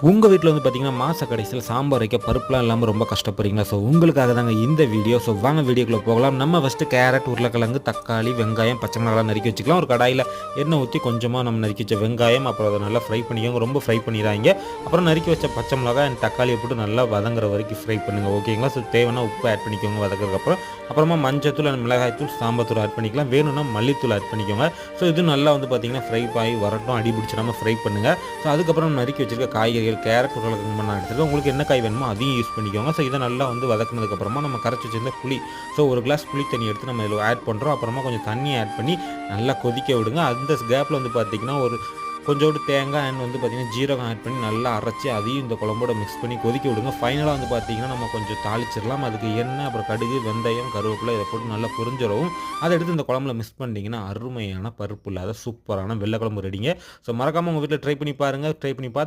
உங்கள் வீட்டில் வந்து பார்த்தீங்கன்னா மாத கடைசியில் சாம்பார் வைக்க பருப்புலாம் இல்லாமல் ரொம்ப கஷ்டப்படுறீங்களா? ஸோ உங்களுக்காக தாங்க இந்த வீடியோ. ஸோ வாங்க வீடியோக்குள்ளே போகலாம். நம்ம ஃபஸ்ட்டு கேரட், உருளைக்கிழங்கு, தக்காளி, வெங்காயம், பச்சை மிளகாலாம் நறுக்கி வச்சுக்கலாம். ஒரு கடாயில் எண்ணெய் ஊற்றி கொஞ்சமாக நம்ம நறுக்கி வச்ச வெங்காயம், அப்புறம் அதை நல்லா ஃப்ரை பண்ணிக்கோங்க. ரொம்ப ஃப்ரை பண்ணிடாதீங்க. அப்புறம் நறுக்கி வச்ச பச்சை மிளகாய் அண்ட் தக்காளியை போட்டு நல்லா வதங்குற வரைக்கும் ஃப்ரை பண்ணுங்கள். ஓகேங்களா? ஸோ தேவைன்னா உப்பு ஆட் பண்ணிக்கோங்க வதக்கிறதுக்கப்புறம். அப்புறமா மஞ்சத்தூள் அண்ட் மிளகாய்த்தூள், சாம்பார் தூள் ஆட் பண்ணிக்கலாம். வேணும்னா மல்லித்தூள் ஆட் பண்ணிக்கோங்க. ஸோ இது நல்லா வந்து பார்த்தீங்கன்னா ஃப்ரை ஆகி வரட்டும், அடி பிடிச்சிடாமல் ஃப்ரை பண்ணுங்கள். ஸோ அதுக்கப்புறம் நறுக்கி வச்சிருக்க காய்கறிகள், கேரட், உருளைக்கிழங்கு நான் எடுத்துருக்கேன். உங்களுக்கு என்ன காய் வேணுமோ அதையும் யூஸ் பண்ணிக்கோங்க. ஸோ இதை நல்லா வந்து வதக்குனதுக்கப்புறமா நம்ம கரைச்சி வச்சிருந்த புளி, ஸோ ஒரு கிளாஸ் புளி தண்ணி எடுத்து நம்ம இதில் ஆட் பண்ணுறோம். அப்புறமா கொஞ்சம் தண்ணி ஆட் பண்ணி நல்லா கொதிக்க விடுங்க. அந்த கேப்பில் வந்து பார்த்திங்கன்னா ஒரு கொஞ்சோண்டு தேங்காய் அண்ட் வந்து பார்த்திங்கன்னா ஜீரகம் ஆட் பண்ணி நல்லா அரைச்சி அதையும் இந்த குழம்போட மிக்ஸ் பண்ணி கொதிக்க விடுங்க. ஃபைனலாக வந்து பார்த்திங்கன்னா நம்ம கொஞ்சம் தாளிச்சிடலாம். அதுக்கு எண்ணெய், அப்புறம் கடுகு, வெந்தயம், கருவேப்பிலை இதை போட்டு நல்லா புரிஞ்சிடவும் அதை எடுத்து இந்த குழம்புல மிக்ஸ் பண்ணிட்டீங்கன்னா அருமையான பருப்பு இல்லாத சூப்பரான வெள்ளை குழம்பு ரெடிங்க. ஸோ மறக்காமல் உங்கள் வீட்டில் ட்ரை பண்ணி பாருங்கள். ட்ரை பண்ணி பார்த்துட்டு